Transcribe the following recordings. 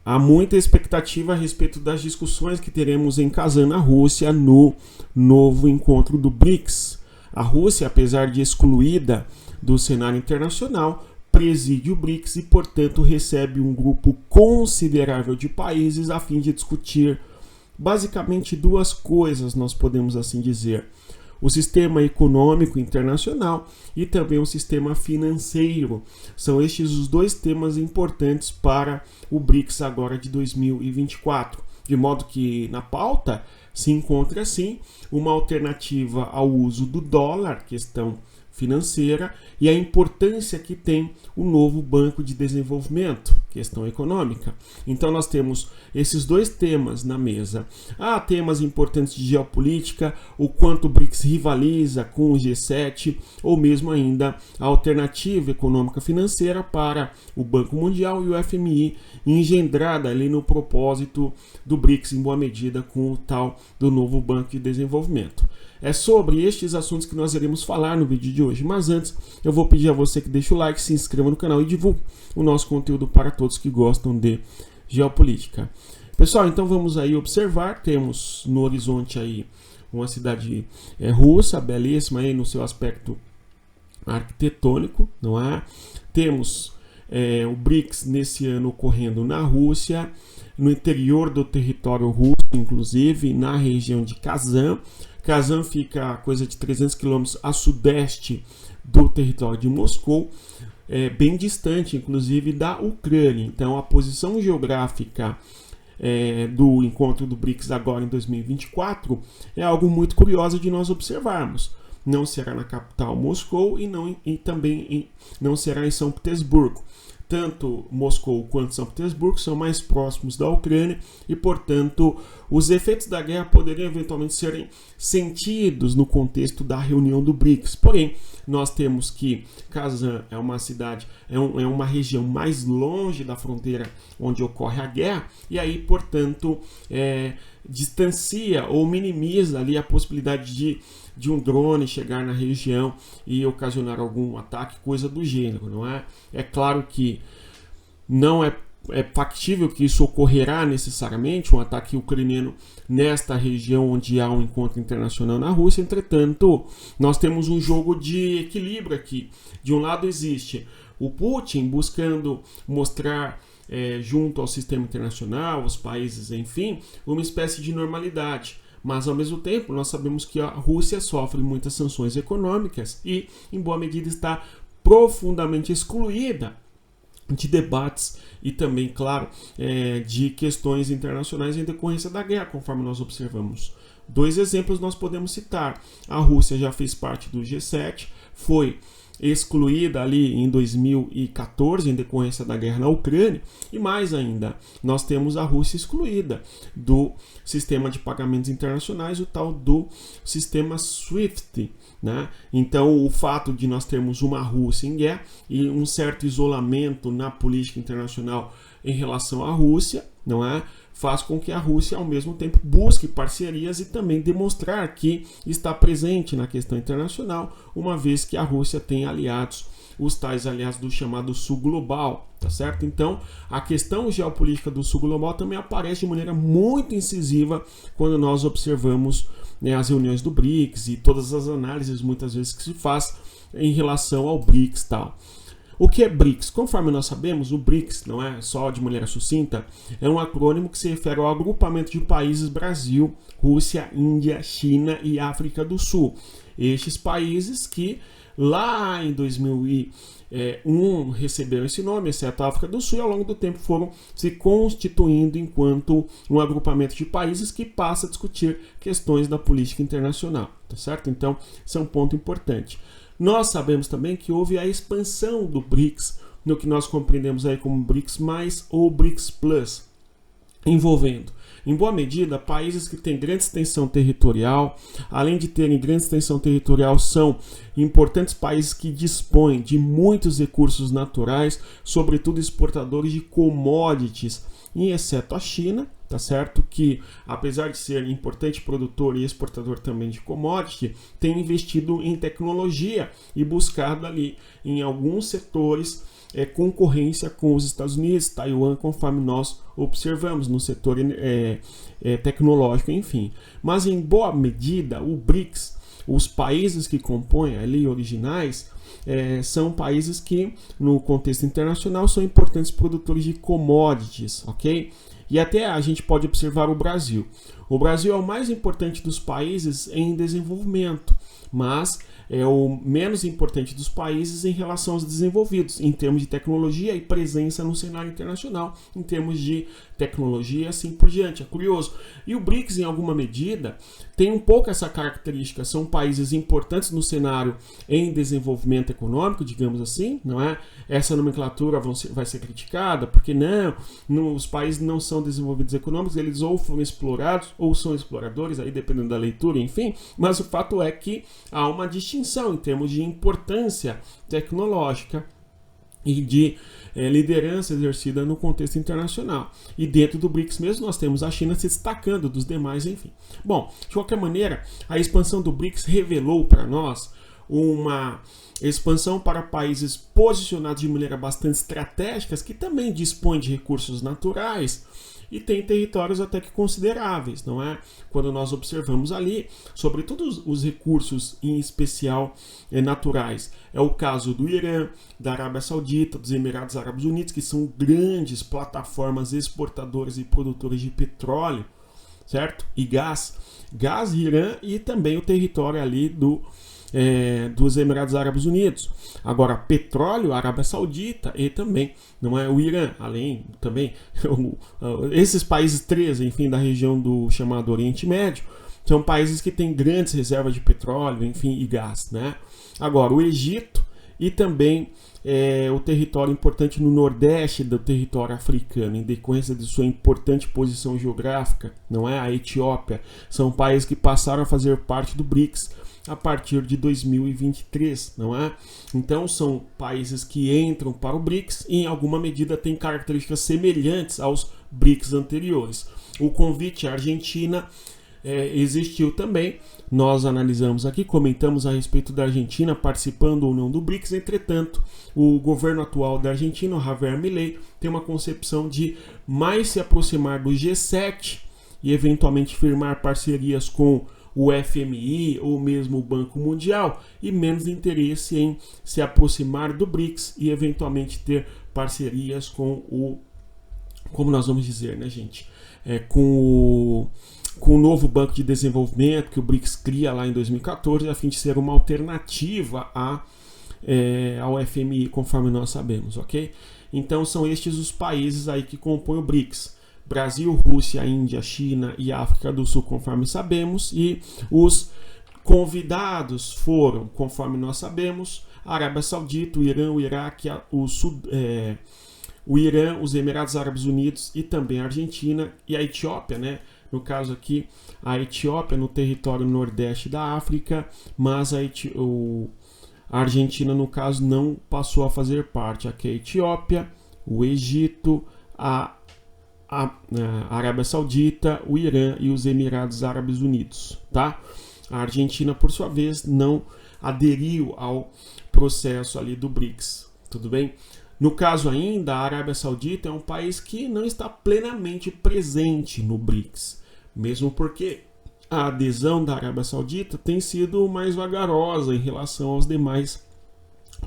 há muita expectativa a respeito das discussões que teremos em Kazan, na Rússia, no novo encontro do BRICS. A Rússia, apesar de excluída do cenário internacional, preside o BRICS e, portanto, recebe um grupo considerável de países a fim de discutir basicamente duas coisas, nós podemos assim dizer: o sistema econômico internacional e também o sistema financeiro. São estes os dois temas importantes para o BRICS agora de 2024. De modo que na pauta se encontra, assim, uma alternativa ao uso do dólar, questão financeira, e a importância que tem o novo Banco de Desenvolvimento, questão econômica. Então nós temos esses dois temas na mesa. Há temas importantes de geopolítica, o quanto o BRICS rivaliza com o G7, ou mesmo ainda a alternativa econômica financeira para o Banco Mundial e o FMI, engendrada ali no propósito do BRICS, em boa medida, com o tal do novo Banco de Desenvolvimento. É sobre estes assuntos que nós iremos falar no vídeo de hoje, mas antes eu vou pedir a você que deixe o like, se inscreva no canal e divulgue o nosso conteúdo para todos que gostam de geopolítica. Pessoal, então vamos aí observar, temos no horizonte aí uma cidade russa, belíssima aí no seu aspecto arquitetônico, não é? Temos o BRICS nesse ano ocorrendo na Rússia, no interior do território russo, inclusive na região de Kazan. Kazan fica a coisa de 300 quilômetros a sudeste do território de Moscou, bem distante, inclusive, da Ucrânia. Então, a posição geográfica do encontro do BRICS agora em 2024 é algo muito curioso de nós observarmos. Não será na capital Moscou e também não será em São Petersburgo. Tanto Moscou quanto São Petersburgo são mais próximos da Ucrânia e, portanto, os efeitos da guerra poderiam eventualmente serem sentidos no contexto da reunião do BRICS. Porém, nós temos que Kazan é uma cidade, é uma região mais longe da fronteira onde ocorre a guerra e aí, portanto, distancia ou minimiza ali a possibilidade de um drone chegar na região e ocasionar algum ataque, coisa do gênero, não é? É claro que não é factível que isso ocorrerá necessariamente, um ataque ucraniano nesta região onde há um encontro internacional na Rússia. Entretanto, nós temos um jogo de equilíbrio aqui. De um lado existe o Putin buscando mostrar junto ao sistema internacional, os países, enfim, uma espécie de normalidade. Mas, ao mesmo tempo, nós sabemos que a Rússia sofre muitas sanções econômicas e, em boa medida, está profundamente excluída de debates e também, claro, de questões internacionais em decorrência da guerra, conforme nós observamos. Dois exemplos nós podemos citar. A Rússia já fez parte do G7, foi excluída ali em 2014 em decorrência da guerra na Ucrânia, e mais ainda, nós temos a Rússia excluída do sistema de pagamentos internacionais, o tal do sistema SWIFT, né? Então, o fato de nós termos uma Rússia em guerra e um certo isolamento na política internacional em relação à Rússia, não é? Faz com que a Rússia, ao mesmo tempo, busque parcerias e também demonstrar que está presente na questão internacional, uma vez que a Rússia tem aliados, os tais aliados do chamado Sul Global, tá certo? Então, a questão geopolítica do Sul Global também aparece de maneira muito incisiva quando nós observamos as reuniões do BRICS e todas as análises, muitas vezes, que se faz em relação ao BRICS e tal. O que é BRICS? Conforme nós sabemos, o BRICS, não é só de maneira sucinta, é um acrônimo que se refere ao agrupamento de países Brasil, Rússia, Índia, China e África do Sul. Estes países que lá em 2001 receberam esse nome, exceto a África do Sul, e ao longo do tempo foram se constituindo enquanto um agrupamento de países que passa a discutir questões da política internacional, tá certo? Então, isso é um ponto importante. Nós sabemos também que houve a expansão do BRICS, no que nós compreendemos aí como BRICS+, ou BRICS+, envolvendo, em boa medida, países que têm grande extensão territorial. Além de terem grande extensão territorial, são importantes países que dispõem de muitos recursos naturais, sobretudo exportadores de commodities, em exceto a China, tá certo? Que, apesar de ser importante produtor e exportador também de commodity, tem investido em tecnologia e buscado ali, em alguns setores, concorrência com os Estados Unidos, Taiwan, conforme nós observamos no setor tecnológico, enfim. Mas em boa medida, o BRICS, os países que compõem ali originais, são países que, no contexto internacional, são importantes produtores de commodities, ok? E até a gente pode observar o Brasil. O Brasil é o mais importante dos países em desenvolvimento, mas é o menos importante dos países em relação aos desenvolvidos, em termos de tecnologia e presença no cenário internacional, em termos de tecnologia e assim por diante. É curioso. E o BRICS, em alguma medida, tem um pouco essa característica. São países importantes no cenário em desenvolvimento econômico, digamos assim, não é? Essa nomenclatura vai ser criticada, porque os países não são desenvolvidos econômicos, eles ou foram explorados ou são exploradores, aí dependendo da leitura, enfim, mas o fato é que há uma distinção em termos de importância tecnológica e de liderança exercida no contexto internacional. E dentro do BRICS mesmo nós temos a China se destacando dos demais, enfim. Bom, de qualquer maneira, a expansão do BRICS revelou para nós uma expansão para países posicionados de maneira bastante estratégica, que também dispõem de recursos naturais e tem territórios até que consideráveis, não é? Quando nós observamos ali, sobretudo os recursos, em especial naturais, é o caso do Irã, da Arábia Saudita, dos Emirados Árabes Unidos, que são grandes plataformas exportadoras e produtoras de petróleo, certo? E gás, Irã e também o território ali dos Emirados Árabes Unidos. Agora, petróleo, Arábia Saudita e também, não é, o Irã, além também, esses países 13, enfim, da região do chamado Oriente Médio, são países que têm grandes reservas de petróleo, enfim, e gás, né? Agora, o Egito e também o território importante no nordeste do território africano, em decorrência de sua importante posição geográfica, não é? A Etiópia, são países que passaram a fazer parte do BRICS a partir de 2023, não é? Então são países que entram para o BRICS e em alguma medida têm características semelhantes aos BRICS anteriores. O convite à Argentina existiu também, nós analisamos aqui, comentamos a respeito da Argentina participando ou não do BRICS, entretanto, o governo atual da Argentina, o Javier Milei, tem uma concepção de mais se aproximar do G7 e eventualmente firmar parcerias com o FMI ou mesmo o Banco Mundial e menos interesse em se aproximar do BRICS e eventualmente ter parcerias com como nós vamos dizer, né, gente? Com o novo Banco de Desenvolvimento que o BRICS cria lá em 2014, a fim de ser uma alternativa ao FMI, conforme nós sabemos, ok? Então são estes os países aí que compõem o BRICS. Brasil, Rússia, Índia, China e África do Sul, conforme sabemos, e os convidados foram, conforme nós sabemos, a Arábia Saudita, o Irã, o Iraque, o Irã, os Emirados Árabes Unidos e também a Argentina e a Etiópia, né? No caso aqui, a Etiópia no território nordeste da África, mas a Argentina, no caso, não passou a fazer parte. Aqui é a Etiópia, o Egito, a Arábia Saudita, o Irã e os Emirados Árabes Unidos, tá? A Argentina, por sua vez, não aderiu ao processo ali do BRICS, tudo bem? No caso ainda, a Arábia Saudita é um país que não está plenamente presente no BRICS, mesmo porque a adesão da Arábia Saudita tem sido mais vagarosa em relação aos demais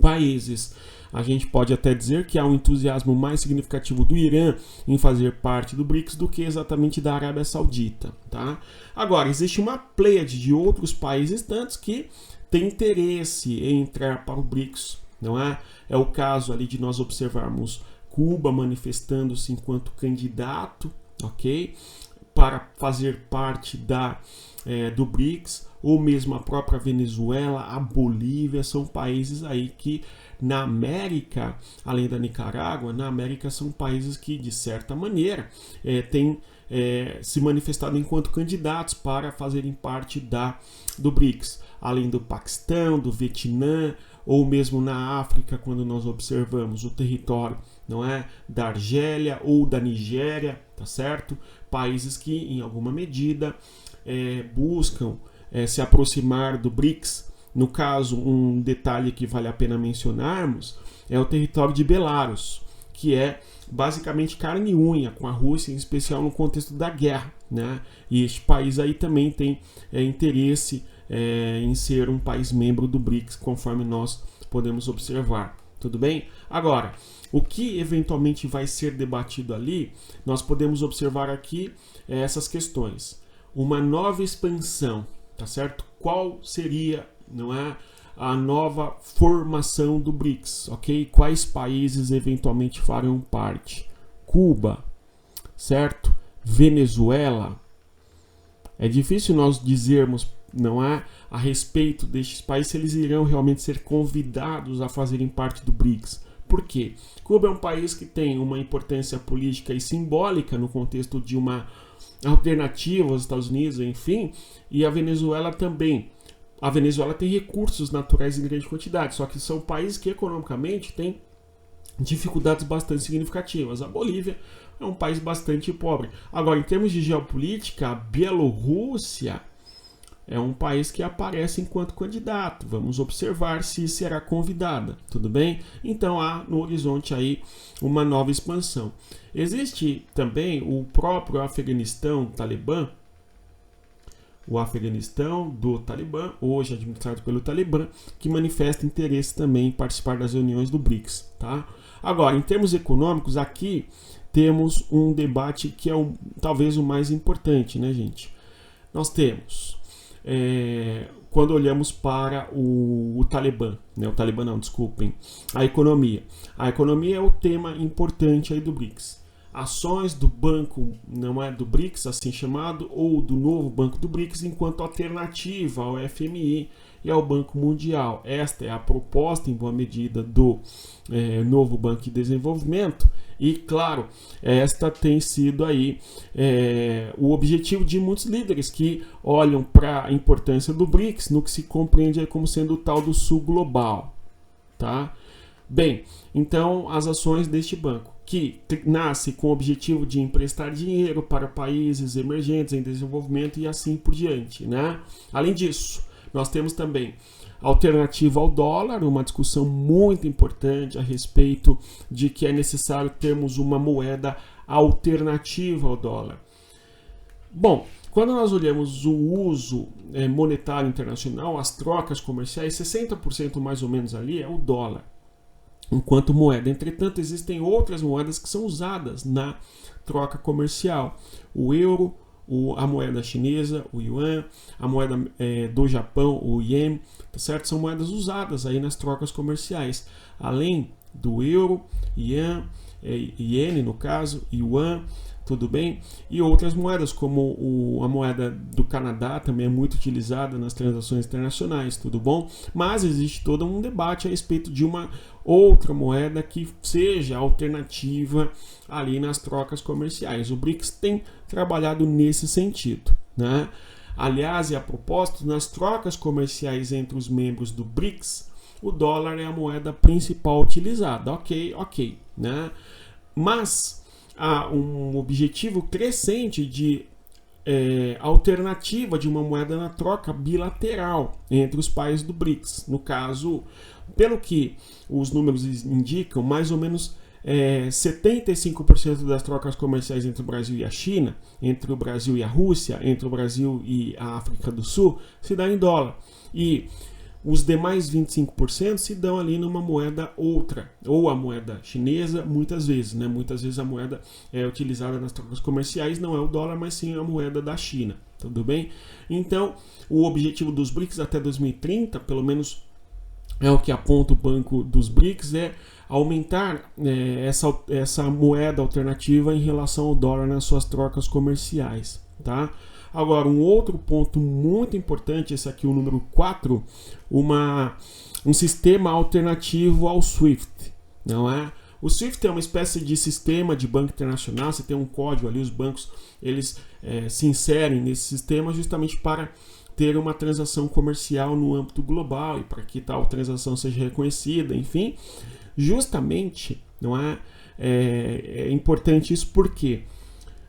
países. A gente pode até dizer que há um entusiasmo mais significativo do Irã em fazer parte do BRICS do que exatamente da Arábia Saudita, tá? Agora, existe uma pleiade de outros países tantos que têm interesse em entrar para o BRICS, não é? É o caso ali de nós observarmos Cuba manifestando-se enquanto candidato, ok? Para fazer parte do BRICS, ou mesmo a própria Venezuela, a Bolívia, são países aí que na América, além da Nicarágua, na América são países que, de certa maneira, têm se manifestado enquanto candidatos para fazerem parte do BRICS, além do Paquistão, do Vietnã, ou mesmo na África, quando nós observamos o território, não é, da Argélia ou da Nigéria, tá certo? Países que, em alguma medida, buscam se aproximar do BRICS No caso, um detalhe que vale a pena mencionarmos é o território de Belarus, que é basicamente carne e unha com a Rússia, em especial no contexto da guerra, né? E este país aí também tem interesse em ser um país membro do BRICS, conforme nós podemos observar. Tudo bem? Agora, o que eventualmente vai ser debatido ali, nós podemos observar aqui essas questões. Uma nova expansão, tá certo? Qual seria, não é, a nova formação do BRICS, ok? Quais países eventualmente farão parte? Cuba, certo? Venezuela. É difícil nós dizermos, não é, a respeito destes países, se eles irão realmente ser convidados a fazerem parte do BRICS. Por quê? Cuba é um país que tem uma importância política e simbólica no contexto de uma alternativa aos Estados Unidos, enfim, e a Venezuela também. A Venezuela tem recursos naturais em grande quantidade, só que são países que economicamente têm dificuldades bastante significativas. A Bolívia é um país bastante pobre. Agora, em termos de geopolítica, a Bielorrússia é um país que aparece enquanto candidato. Vamos observar se será convidada, tudo bem? Então há no horizonte aí uma nova expansão. Existe também o próprio Afeganistão Talibã, o Afeganistão do Talibã, hoje administrado pelo Talibã, que manifesta interesse também em participar das reuniões do BRICS, tá? Agora, em termos econômicos, aqui temos um debate que é talvez o mais importante, né, gente? Nós temos, quando olhamos para o Talibã, né? O Talibã não, desculpem, a economia. A economia é o tema importante aí do BRICS. Ações do banco, não é do BRICS, assim chamado, ou do novo banco do BRICS, enquanto alternativa ao FMI e ao Banco Mundial. Esta é a proposta, em boa medida, do novo Banco de Desenvolvimento. E, claro, esta tem sido aí o objetivo de muitos líderes que olham para a importância do BRICS no que se compreende aí como sendo o tal do Sul Global, tá? Bem, então as ações deste banco, que nasce com o objetivo de emprestar dinheiro para países emergentes em desenvolvimento e assim por diante, né? Além disso, nós temos também alternativa ao dólar, uma discussão muito importante a respeito de que é necessário termos uma moeda alternativa ao dólar. Bom, quando nós olhamos o uso monetário internacional, as trocas comerciais, 60% mais ou menos ali é o dólar enquanto moeda. Entretanto, existem outras moedas que são usadas na troca comercial. O euro, a moeda chinesa, o yuan, a moeda do Japão, o yen, tá certo? São moedas usadas aí nas trocas comerciais. Além do euro, iene no caso, yuan, tudo bem? E outras moedas, como a moeda do Canadá, também é muito utilizada nas transações internacionais, tudo bom? Mas existe todo um debate a respeito de uma outra moeda que seja alternativa ali nas trocas comerciais. O BRICS tem trabalhado nesse sentido, né? Aliás, e a propósito, nas trocas comerciais entre os membros do BRICS, o dólar é a moeda principal utilizada, ok, né? Mas há um objetivo crescente de alternativa de uma moeda na troca bilateral entre os países do BRICS. No caso, pelo que os números indicam, mais ou menos 75% das trocas comerciais entre o Brasil e a China, entre o Brasil e a Rússia, entre o Brasil e a África do Sul, se dá em dólar. E os demais 25% se dão ali numa moeda outra, ou a moeda chinesa, muitas vezes, né? Muitas vezes a moeda utilizada nas trocas comerciais não é o dólar, mas sim a moeda da China, tudo bem? Então, o objetivo dos BRICS até 2030, pelo menos é o que aponta o Banco dos BRICS, é aumentar essa moeda alternativa em relação ao dólar nas suas trocas comerciais, tá? Agora, um outro ponto muito importante, esse aqui, o número 4, um sistema alternativo ao SWIFT, não é? O SWIFT é uma espécie de sistema de banco internacional, você tem um código ali, os bancos eles se inserem nesse sistema justamente para ter uma transação comercial no âmbito global e para que tal transação seja reconhecida, enfim. Justamente, não é? É importante isso porque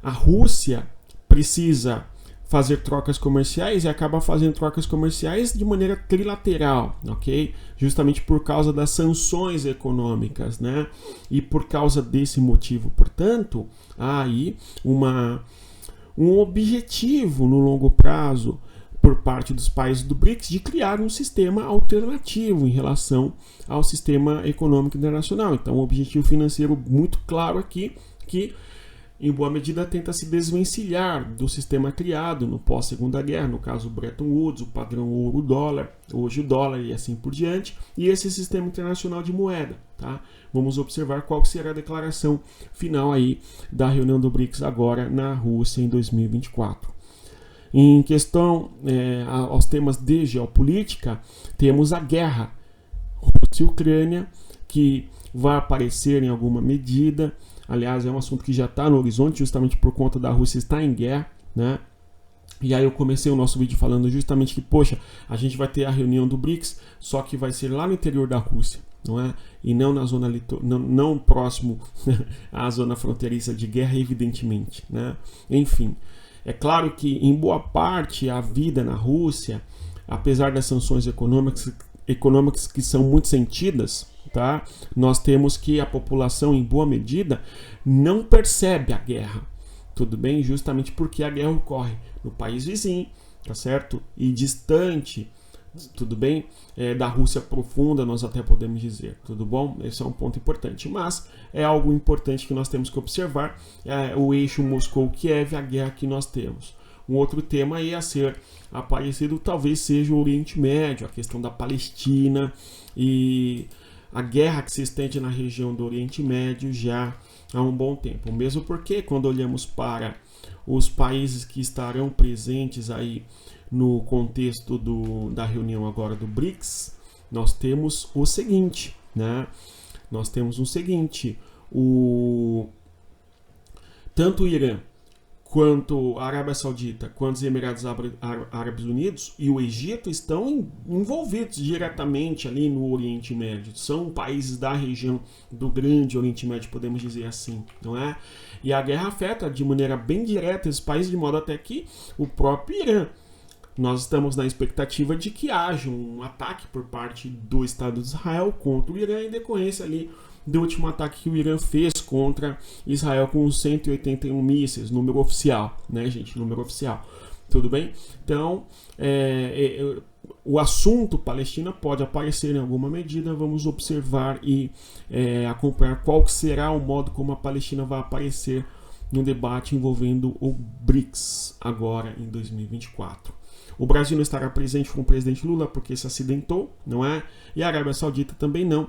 a Rússia precisa fazer trocas comerciais e acaba fazendo trocas comerciais de maneira trilateral, ok? Justamente por causa das sanções econômicas, né? E por causa desse motivo, portanto, há aí um objetivo no longo prazo por parte dos países do BRICS de criar um sistema alternativo em relação ao sistema econômico internacional. Então, um objetivo financeiro muito claro aqui, que em boa medida tenta se desvencilhar do sistema criado no pós-segunda guerra, no caso Bretton Woods, o padrão ouro-dólar, hoje o dólar e assim por diante, e esse sistema internacional de moeda. Tá? Vamos observar qual será a declaração final aí da reunião do BRICS agora na Rússia em 2024. Em questão aos temas de geopolítica, temos a guerra Rússia e Ucrânia, que vai aparecer em alguma medida. Aliás, é um assunto que já está no horizonte, justamente por conta da Rússia estar em guerra, né? E aí eu comecei o nosso vídeo falando justamente que, poxa, a gente vai ter a reunião do BRICS, só que vai ser lá no interior da Rússia, não é? E não na zona não próximo à zona fronteiriça de guerra, evidentemente, né? Enfim, é claro que em boa parte a vida na Rússia, apesar das sanções econômicas que são muito sentidas, tá? Nós temos que a população, em boa medida, não percebe a guerra, tudo bem? Justamente porque a guerra ocorre no país vizinho, tá certo? E distante, tudo bem? Da Rússia profunda, nós até podemos dizer, tudo bom? Esse é um ponto importante, mas é algo importante que nós temos que observar, o eixo Moscou-Kiev, a guerra que nós temos. Um outro tema aí a ser aparecido talvez seja o Oriente Médio, a questão da Palestina e a guerra que se estende na região do Oriente Médio já há um bom tempo. Mesmo porque quando olhamos para os países que estarão presentes aí no contexto da reunião agora do BRICS, nós temos o seguinte, né? Nós temos o seguinte, tanto o Irã quanto a Arábia Saudita, quanto os Emirados Árabes Unidos e o Egito estão envolvidos diretamente ali no Oriente Médio. São países da região do Grande Oriente Médio, podemos dizer assim, não é? E a guerra afeta de maneira bem direta esses países, de modo até que o próprio Irã. Nós estamos na expectativa de que haja um ataque por parte do Estado de Israel contra o Irã em decorrência ali do último ataque que o Irã fez contra Israel com 181 mísseis, número oficial, né, gente? Número oficial. Tudo bem? Então, o assunto Palestina pode aparecer em alguma medida. Vamos observar e acompanhar qual será o modo como a Palestina vai aparecer no debate envolvendo o BRICS agora em 2024. O Brasil não estará presente com o presidente Lula porque se acidentou, não é? E a Arábia Saudita também não,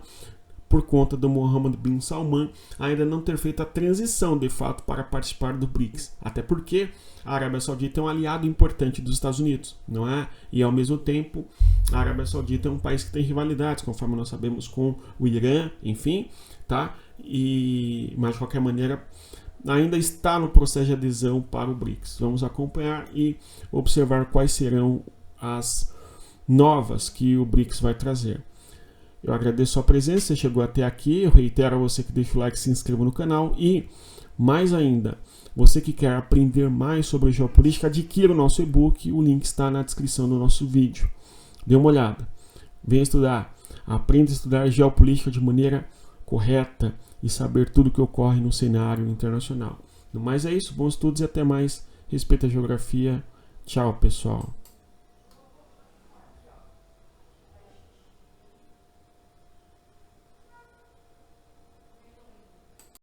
por conta do Mohammed bin Salman ainda não ter feito a transição de fato para participar do BRICS. Até porque a Arábia Saudita é um aliado importante dos Estados Unidos, não é? E ao mesmo tempo, a Arábia Saudita é um país que tem rivalidades, conforme nós sabemos, com o Irã, enfim, tá? Mas de qualquer maneira, ainda está no processo de adesão para o BRICS. Vamos acompanhar e observar quais serão as novas que o BRICS vai trazer. Eu agradeço a presença, você chegou até aqui. Eu reitero a você que deixa o like, se inscreva no canal e, mais ainda, você que quer aprender mais sobre geopolítica, adquira o nosso e-book. O link está na descrição do nosso vídeo. Dê uma olhada. Venha estudar. Aprenda a estudar geopolítica de maneira correta e saber tudo o que ocorre no cenário internacional. No mais é isso. Bons estudos e até mais. Respeita a geografia. Tchau, pessoal.